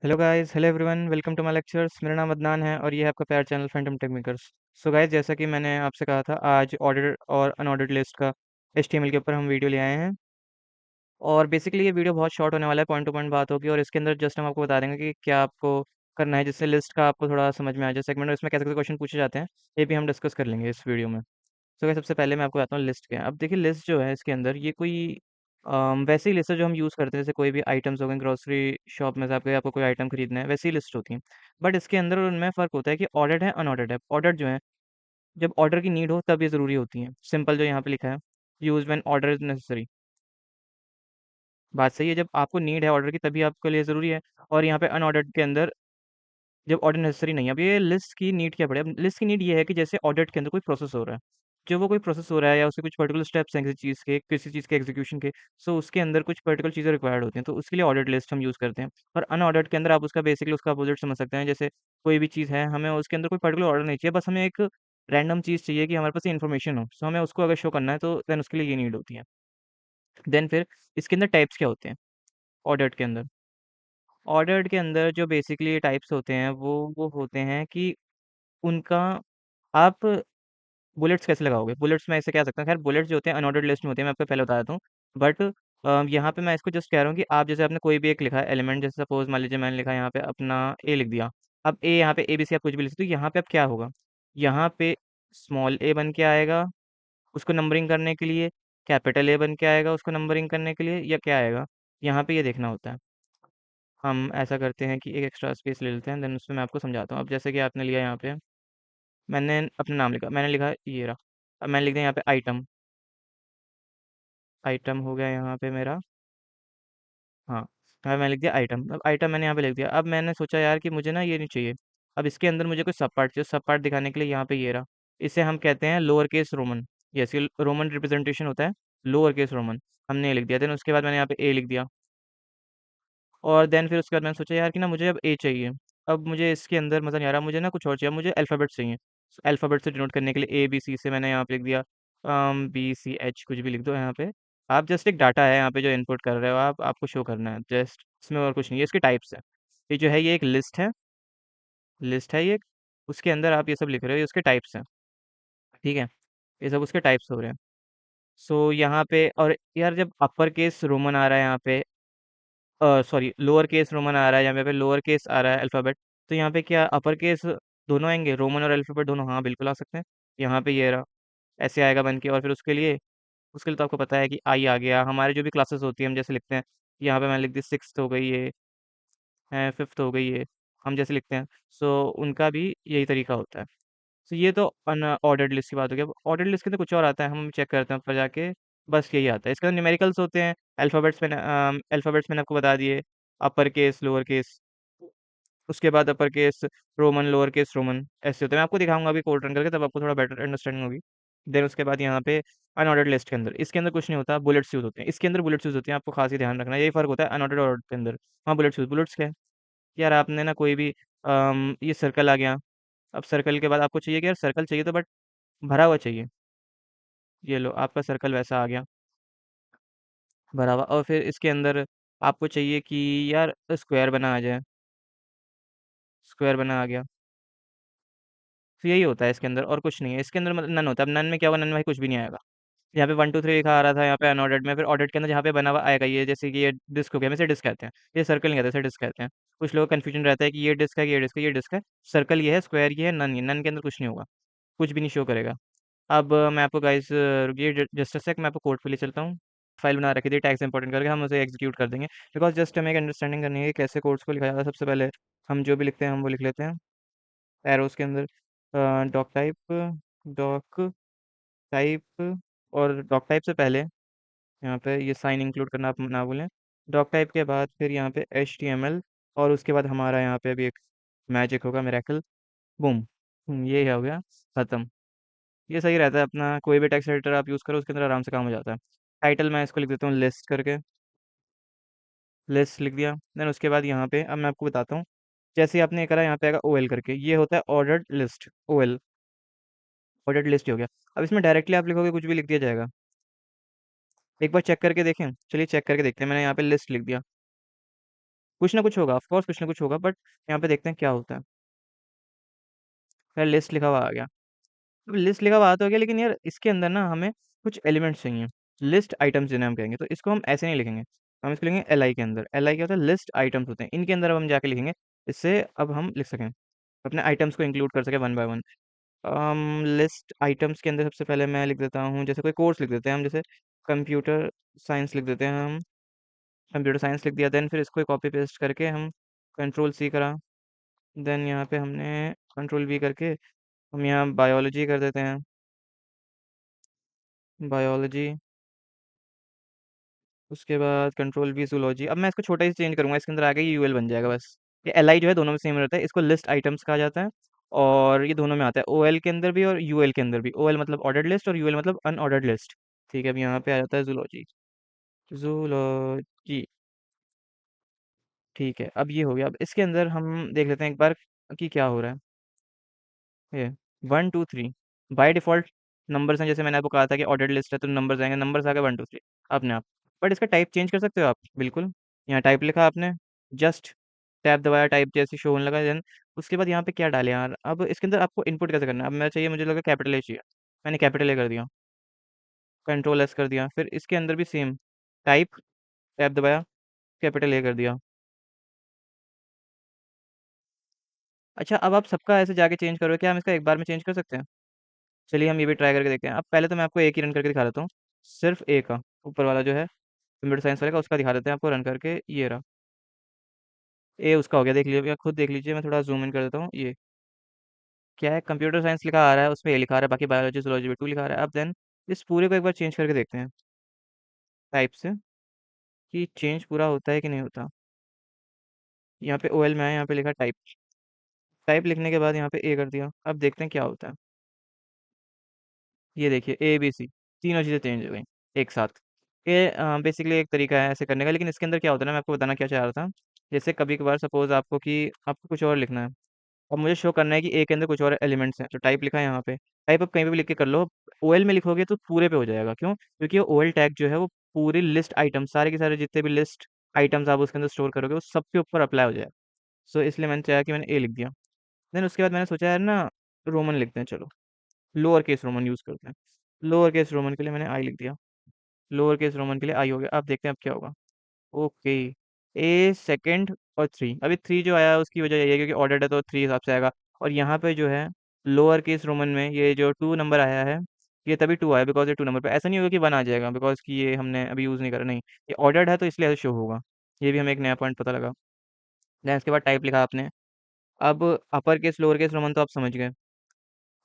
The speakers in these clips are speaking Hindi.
Hello guys, hello everyone, welcome to my lectures. मेरा नाम अदनान है और ये है आपका प्यार channel Phantom Technicars. So guys, जैसा कि मैंने आपसे कहा था, आज ऑर्डर और अनऑर्डर्ड लिस्ट का एचटीएमएल के ऊपर हम वीडियो ले आए हैं। और बेसिकली ये वीडियो बहुत शॉर्ट होने वाला है, पॉइंट टू पॉइंट बात होगी और इसके अंदर जस्ट हम आपको बता देंगे कि क्या आपको करना है, जिससे लिस्ट का आपको थोड़ा समझ में आ जाए। सेगमेंट में इसमें कैसे कैसे क्वेश्चन पूछे जाते हैं, ये भी हम डिस्कस कर लेंगे इस वीडियो में। सो सबसे पहले मैं आपको बताता हूँ लिस्ट क्या है। अब देखिए, लिस्ट जो है इसके अंदर ये कोई वैसे ही लिस्ट है जो हम यूज़ करते हैं, जैसे कोई भी आइटम्स हो गए ग्रोसरी शॉप में से आपको आपको कोई आइटम खरीदना है, वैसी ही लिस्ट होती है। बट इसके अंदर और उनमें फ़र्क होता है कि ऑर्डर्ड है, अनऑर्डर्ड है। ऑर्डर्ड जो है, जब ऑर्डर की नीड हो तब ये ज़रूरी होती है। सिंपल जो यहाँ पे लिखा है, use when order is necessary. बात सही है, जब आपको नीड है ऑर्डर की तभी आपके लिए ज़रूरी है। और यहाँ पे अनऑर्डर्ड के अंदर जब ऑर्डर नेसेसरी नहीं है। अब ये लिस्ट की नीड क्या पड़े, अब लिस्ट की नीड ये है कि जैसे ऑर्डर के अंदर कोई प्रोसेस हो रहा है, जो वो कोई प्रोसेस हो रहा है या उसके कुछ पर्टिकुलर स्टेप्स हैं किसी चीज़ के एग्जीक्यूशन के। सो उसके अंदर कुछ पर्टिकुलर चीज़ें रिक्वायर्ड होती हैं, तो उसके लिए ऑर्डर्ड लिस्ट हम यूज़ करते हैं। और अनऑर्डर्ड के अंदर आप उसका बेसिकली उसका अपोजिट समझ सकते हैं। जैसे कोई भी चीज़ है, हमें उसके अंदर कोई पर्टिकुलर ऑर्डर नहीं चाहिए, बस हमें एक रैंडम चीज़ चाहिए कि हमारे पास इन्फॉर्मेशन हो, सो हमें उसको अगर शो करना है तो देन उसके लिए ये नीड होती है। देन फिर इसके अंदर टाइप्स क्या होते हैं ऑर्डर्ड के अंदर। ऑर्डर्ड के अंदर जो बेसिकली टाइप्स होते हैं वो होते हैं कि उनका आप बुलेट्स कैसे लगाओगे? बुलेट्स मैं ऐसे कह सकता हूँ, ख़ैर बुलेट्स जो होते हैं अनऑर्डर्ड लिस्ट में होते हैं, मैं आपको पहले बता देता हूँ। बट यहाँ पे मैं इसको जस्ट कह रहा हूँ कि आप जैसे आपने कोई भी एक लिखा है एलिमेंट, जैसे सपोज़ मान लीजिए मैंने लिखा है यहाँ पे अपना ए लिख दिया। अब ए यहाँ पे एबीसी आप कुछ भी लिख सकते हो, यहाँ पे अब क्या होगा? यहाँ पे स्मॉल ए बन के आएगा उसको नंबरिंग करने के लिए, कैपिटल ए बन के आएगा उसको नंबरिंग करने के लिए, या क्या आएगा? यहाँ पे ये देखना होता है। हम ऐसा करते हैं कि एक एक्स्ट्रा स्पेस ले लेते हैं, देन उसमें मैं आपको समझाता हूँ। अब जैसे कि आपने लिया यहाँ पे, मैंने अपना नाम लिखा, मैंने लिखा ये रहा। अब मैंने लिख दिया यहाँ पे आइटम। आइटम हो गया यहाँ पे मेरा। हाँ, हाँ मैंने लिख दिया आइटम। अब आइटम मैंने यहाँ पे लिख दिया। अब मैंने सोचा यार कि मुझे ना ये नहीं चाहिए। अब इसके अंदर मुझे कोई सब पार्ट चाहिए। सब पार्ट दिखाने के लिए यहाँ पे ये रहा। इसे हम कहते हैं लोअर केस रोमन। यस, ये रोमन रिप्रेजेंटेशन होता है, लोअर केस रोमन। हमने ये लिख दिया। देन उसके बाद मैंने यहाँ पे ए लिख दिया। और देन फिर उसके बाद मैंने सोचा यार कि ना मुझे अब ए चाहिए। अब मुझे इसके अंदर मज़ा नहीं आ रहा, मुझे ना कुछ और चाहिए, मुझे अल्फ़ाबेट चाहिए। अल्फ़ाबेट से डिनोट करने के लिए ए, बी, सी से मैंने यहाँ पे लिख दिया बी, सी, एच कुछ भी लिख दो यहाँ पे। आप जस्ट एक डाटा है यहाँ पे जो इनपुट कर रहे हो आप, आपको शो करना है जस्ट, इसमें और कुछ नहीं है। इसके टाइप्स है, ये जो है ये एक लिस्ट है ये। उसके अंदर आप ये सब लिख रहे हो, ये उसके टाइप्स हैं, ठीक है? ये सब उसके टाइप्स हो रहे हैं। सो यहाँ पे और यार जब अपर केस रोमन आ रहा है यहाँ पे, सॉरी लोअर केस रोमन आ रहा है, यहाँ पे लोअर केस आ रहा है अल्फ़ाबेट, तो यहाँ पे क्या अपर केस दोनों आएँगे? रोमन और अल्फ़ाबेट दोनों? हाँ, बिल्कुल आ सकते हैं। यहाँ पे ये रहा, ऐसे आएगा बन के। और फिर उसके लिए तो आपको पता है कि आई आ गया। हमारी जो भी क्लासेस होती है हम जैसे लिखते हैं, यहाँ पे मैंने लिख दी 6th हो गई ये, 5th हो गई ये, हम जैसे लिखते हैं। सो उनका भी यही तरीका होता है। सो ये तो अनऑर्डर्ड लिस्ट की बात हो गई। अब ऑर्डर्ड लिस्ट के अंदर कुछ और आता है, हम चेक करते हैं ऊपर जाके। बस यही आता है। इसके अंदर न्यूमेरिकल्स होते हैं, अल्फ़ाबेट्स मैंने आपको बता दिए, अपर केस, लोअर केस, उसके बाद upper case Roman, lower case Roman, ऐसे होते हैं। मैं आपको दिखाऊँगा अभी कोड रन करके, तब आपको थोड़ा बेटर अंडरस्टैंडिंग होगी। देन उसके बाद यहाँ पे अनऑर्डर्ड लिस्ट के अंदर, इसके अंदर कुछ नहीं होता, बुलेट्स यूज़ होते हैं। इसके अंदर बुलेट्स यूज़ होती हैं, आपको खास ही ध्यान रखना है, यही फ़र्क होता है अनऑर्डर्ड और ऑर्डर्ड के अंदर। हाँ, बुलेट्स क्या है? यार आपने ना कोई भी ये सर्कल आ गया। अब सर्कल के बाद आपको चाहिए कि यार सर्कल चाहिए तो बट भरा हुआ चाहिए। ये लो आपका सर्कल वैसा आ गया, भरा हुआ। और फिर इसके अंदर आपको चाहिए कि यार स्क्वायर बना आ जाए, स्क्वायर बना आ गया। तो यही होता है इसके अंदर, और कुछ नहीं है। इसके अंदर मतलब नन होता है। अब नन में क्या होगा? नन में भाई कुछ भी नहीं आएगा। यहाँ पे 1 2 3 लिखा आ रहा था यहाँ पे अनऑर्डर्ड में, फिर ऑर्डर्ड के अंदर जहाँ पे बना हुआ आएगा ये, जैसे कि ये डिस्क हो गया, हम इसे डिस्क कहते हैं। ये सर्कल नहीं कहते, इसे डिस्क कहते हैं। कुछ लोगों का कन्फ्यूजन रहता है कि ये डिस्क है कि ये डिस्क है, ये डिस्क है। सर्कल ये है, स्क्वायर ये है, नन ये। नन के अंदर कुछ नहीं होगा, कुछ भी नहीं शो करेगा। अब मैं आपको गाइस रुकिए जस्ट अ सेक, मैं आपको कोड पे ले चलता हूँ। फाइल बना रखी थी टैग्स इंपॉर्टेंट करके, हम उसे एग्जीक्यूट कर देंगे। बिकॉज जस्ट हमें एक अंडरस्टैंडिंग करनी है कि कैसे कोड्स को लिखा जाता है। सबसे पहले हम जो भी लिखते हैं हम वो लिख लेते हैं एरोस के अंदर। डॉक टाइप, डॉक टाइप, और डॉक टाइप से पहले यहाँ पे ये साइन इंक्लूड करना आप ना भूलें। डॉक टाइप के बाद फिर यहाँ पे HTML, और उसके बाद हमारा यहाँ पे अभी एक मैजिक होगा, मेरेकल, बूम, ये हो गया खत्म। ये सही रहता है अपना, कोई भी टेक्स्ट एडिटर आप यूज़ करो उसके अंदर आराम से काम हो जाता है। टाइटल मैं इसको लिख देता हूँ लिस्ट करके, लिस्ट लिख दिया। देन उसके बाद यहाँ पे अब मैं आपको बताता हूँ। जैसे ही आपने ये करा, यहाँ पे आएगा OL करके, ये होता है ordered list, OL ordered list हो गया। अब इसमें डायरेक्टली आप लिखोगे कुछ भी लिख दिया जाएगा। एक बार चेक करके देखें, चलिए चेक करके देखते हैं। मैंने यहाँ पे लिस्ट लिख दिया, कुछ ना कुछ होगा, ऑफ कोर्स कुछ ना कुछ होगा, बट यहाँ पे देखते हैं क्या होता है। यार लिस्ट लिखा हुआ आ गया। अब लिस्ट लिखा हुआ आ तो गया, लेकिन यार इसके अंदर ना हमें कुछ एलिमेंट्स चाहिए। लिस्ट आइटम्स जिन्हें हम कहेंगे, तो इसको हम ऐसे नहीं लिखेंगे। हम इसको लिखेंगे एल आई के अंदर। एल आई क्या होता है? लिस्ट आइटम्स होते हैं, इनके अंदर अब हम जाके लिखेंगे। इससे अब हम लिख सकें, अपने आइटम्स को इंक्लूड कर सके one by one. List items के अंदर सबसे पहले मैं लिख देता हूँ, जैसे कोई कोर्स लिख देते हैं हम, जैसे कंप्यूटर साइंस लिख देते हैं हम। कंप्यूटर साइंस लिख दिया, देन फिर इसको कॉपी पेस्ट करके हम कंट्रोल सी करा। देन यहाँ पे हमने कंट्रोल वी करके हम यहाँ बायोलॉजी कर देते हैं। बायोलॉजी, उसके बाद कंट्रोल वी जूलॉजी। अब मैं इसको छोटा ही चेंज करूंगा, इसके अंदर आगे यूएल बन जाएगा बस। ये एल आई जो है दोनों में सेम रहता है, इसको लिस्ट आइटम्स कहा जाता है। और ये दोनों में आता है, ओ एल के अंदर भी और यूएल के अंदर भी। ओ एल मतलब ऑर्डर्ड लिस्ट और यूएल मतलब अनऑर्डर्ड लिस्ट। ठीक है, अब यहाँ पे आ जाता है जूलॉजी। जूलॉजी, ठीक है, अब ये हो गया। अब इसके अंदर हम देख लेते हैं एक बार कि क्या हो रहा है। ये 1 2 3 बाय डिफ़ॉल्ट नंबर्स हैं, जैसे मैंने आपको कहा था कि ऑर्डर्ड लिस्ट है तो नंबर्स आएँगे, नंबर्स आ गए 1 2 3 अपने आप। बट इसका टाइप चेंज कर सकते हो आप, बिल्कुल। यहाँ टाइप लिखा आपने, जस्ट टैब दबाया, टाइप जैसे शो होने लगा, देन उसके बाद यहाँ पे क्या डालें यार? अब इसके अंदर आपको इनपुट कैसे करना है? अब मैं चाहिए, मुझे लगा कैपिटल ए चाहिए, मैंने कैपिटल ए कर दिया, कंट्रोल एस कर दिया, फिर इसके अंदर भी सेम टाइप, टैब दबाया, कैपिटल ए कर दिया। अच्छा, अब आप सबका ऐसे जाके चेंज करो, क्या हम इसका एक बार में चेंज कर सकते हैं? चलिए हम ये भी ट्राई करके देखते हैं। अब पहले तो मैं आपको एक ही रन करके दिखा देता हूँ, सिर्फ ए का, ऊपर वाला जो है कंप्यूटर साइंस वाले का, उसका दिखा देते हैं आपको रन करके। ये रहा, ए उसका हो गया, देख लीजिए, खुद देख लीजिए। मैं थोड़ा जूम इन कर देता हूँ। ये क्या है, कंप्यूटर साइंस लिखा आ रहा है, उसमें ए लिखा आ रहा है, बाकी बायोलॉजी जूलॉजी भी टू लिखा आ रहा है। अब देन इस पूरे को एक बार चेंज करके देखते हैं टाइप से, कि चेंज पूरा होता है कि नहीं होता। यहाँ पे ओ एल में आया, यहाँ पे लिखा टाइप। टाइप लिखने के बाद यहाँ पे ए कर दिया, अब देखते हैं क्या होता है। ये देखिए, ए बी सी तीनों चीज़ें चेंज हो गई एक साथ। ये बेसिकली एक तरीका है ऐसे करने का, लेकिन इसके अंदर क्या होता है ना, मैं आपको बताना क्या चाह रहा था। जैसे कभी कभार सपोज आपको कि आपको कुछ और लिखना है, अब मुझे शो करना है कि ए के अंदर कुछ और एलिमेंट्स हैं, तो टाइप लिखा है यहाँ पे। टाइप आप कहीं पे भी लिख के कर लो। ओएल में लिखोगे तो पूरे पे हो जाएगा, क्यों? क्योंकि ओएल टैग जो है वो पूरी लिस्ट आइटम, सारे के सारे जितने भी लिस्ट आइटम्स आप उसके अंदर स्टोर करोगे वो सबके ऊपर अप्लाई हो जाएगा। सो इसलिए मैंने चाहा कि मैंने ए लिख दिया। देन उसके बाद मैंने सोचा यार ना, रोमन लिखते हैं, चलो लोअर केस रोमन यूज़ करते हैं। लोअर केस रोमन के लिए मैंने आई लिख दिया, लोअर केस रोमन के लिए आई हो गया। अब देखते हैं अब क्या होगा। ओके, ए सेकंड और थ्री। अभी थ्री जो आया उसकी वजह यही है क्योंकि ऑर्डर्ड है तो थ्री हिसाब से आएगा। और यहाँ पे जो है लोअर केस रोमन में ये जो टू नंबर आया है, ये तभी टू आया बिकॉज ये टू नंबर पे। ऐसा नहीं होगा कि वन आ जाएगा बिकॉज कि ये हमने अभी यूज़ नहीं करा, नहीं, ये ऑर्डर्ड है तो इसलिए ऐसे शो होगा। ये भी हमें एक नया पॉइंट पता लगा। देन इसके बाद टाइप लिखा आपने। अब upper case lower case Roman तो आप समझ गए,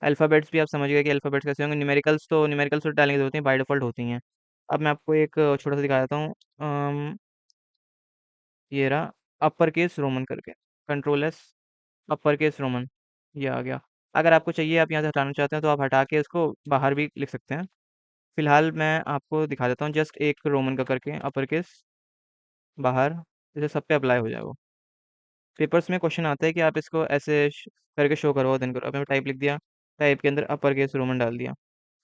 अल्फ़ाबेट्स भी आप समझ गए कि अल्फ़ाबेट्स कैसे होंगे। न्यूमेरिकल्स तो डालने की ज़रूरत नहीं, बाय डिफ़ॉल्ट होती हैं। अब मैं आपको एक छोटा सा दिखा देता हूँ। ये रहा, अपर केस रोमन करके, control S, upper case Roman, ये आ गया। अगर आपको चाहिए, आप यहाँ से हटाना चाहते हैं तो आप हटा के इसको बाहर भी लिख सकते हैं। फिलहाल मैं आपको दिखा देता हूँ जस्ट एक रोमन का करके, अपर केस बाहर, जैसे सब पे अप्लाई हो जाए वो। पेपर्स में क्वेश्चन आता है कि आप इसको ऐसे करके शो करो, देन करो। अब मैंने टाइप लिख दिया, टाइप के अंदर अपर केस रोमन डाल दिया,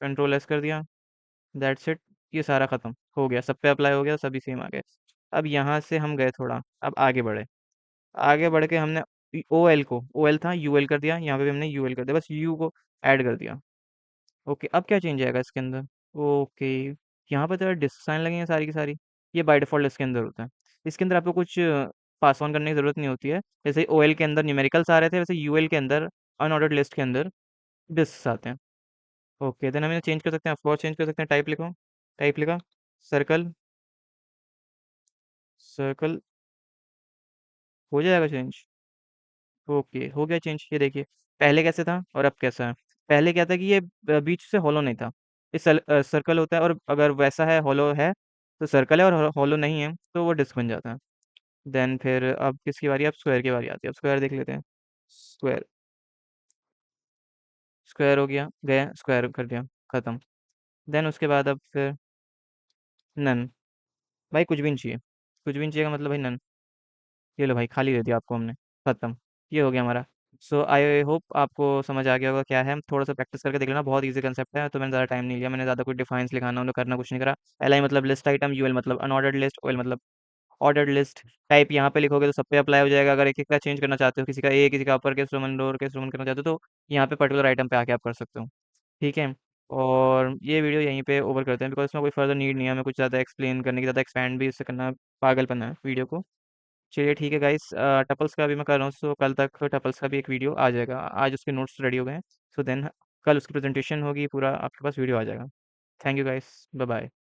कंट्रोल एस कर दिया, दैट्स इट। ये सारा खत्म हो गया, सब पे अप्लाई हो गया, सभी सेम आ गए। अब यहाँ से हम गए थोड़ा, अब आगे बढ़े। आगे बढ़ के हमने ओ एल को, ओ एल था यू एल कर दिया, यहाँ पे भी हमने यू एल कर दिया, बस यू को ऐड कर दिया। ओके, अब क्या चेंज आएगा इसके अंदर? ओके, यहाँ पे तो डिस्क साइन लगे हैं सारी की सारी। ये बाय डिफ़ॉल्ट इसके अंदर होता है। इसके अंदर आपको कुछ पास ऑन करने की ज़रूरत नहीं होती है। जैसे ओ एल के अंदर न्यूमेरिकल्स आ रहे थे, वैसे यू एल के अंदर अनऑर्डर्ड लिस्ट के अंदर डिस्क आते हैं। ओके, देन हम इन्हें चेंज कर सकते हैं, ऑफ कोर्स चेंज कर सकते हैं। टाइप लिखो, टाइप लिखा, सर्कल, सर्कल, हो जाएगा चेंज। ओके, हो गया चेंज। ये देखिए, पहले कैसे था और अब कैसा है। पहले क्या था कि ये बीच से हॉलो नहीं था, ये सर्कल होता है, और अगर वैसा है, हॉलो है तो सर्कल है, और हॉलो नहीं है तो वो डिस्क बन जाता है। देन फिर अब किसकी बारी? अब स्क्वायर की बारी आती है। अब स्क्वायर देख लेते हैं। स्क्वायर, स्क्वायर हो गया, गया स्क्वायर कर दिया, खत्म। देन उसके बाद अब फिर नन। भाई कुछ भी नहीं चाहिए, कुछ भी नहीं चाहिए का मतलब भाई नन। ये लो भाई, खाली दे दिया आपको हमने, खत्म। ये हो गया हमारा। सो आई होप आपको समझ आ गया होगा क्या है। थोड़ा सा प्रैक्टिस करके देख लेना, बहुत इजी कंसेप्ट है, तो मैंने ज़्यादा टाइम नहीं लिया, मैंने ज़्यादा कुछ डिफाइंस लिखाना उन्हें करना कुछ नहीं करा। एल आई मतलब लिस्ट आइटम, यू एल मतलब अनऑर्डर्ड लिस्ट, ओ एल मतलब ऑर्डर्ड लिस्ट टाइप यहाँ पे लिखोगे तो सब पे अप्लाई हो जाएगा। अगर एक एक का चेंज करना चाहते हो, किसी का ए, किसी का upper case Roman, lower case Roman करना चाहते हो, तो यहाँ पे पर्टिकुलर आइटम पे आके आप कर सकते हो। ठीक है। और ये वीडियो यहीं पे ओवर करते हैं, बिकॉज इसमें कोई फर्दर नीड नहीं है हमें कुछ ज़्यादा एक्सप्लेन करने की, ज़्यादा एक्सपैंड भी इससे करना पागलपन है वीडियो को। चलिए ठीक है गाइस, टपल्स का भी मैं कर रहा हूँ, सो कल तक टपल्स का भी एक वीडियो आ जाएगा। आज उसके नोट्स रेडी हो गए हैं, सो देन कल उसकी प्रेजेंटेशन होगी, पूरा आपके पास वीडियो आ जाएगा। Thank you guys, bye bye.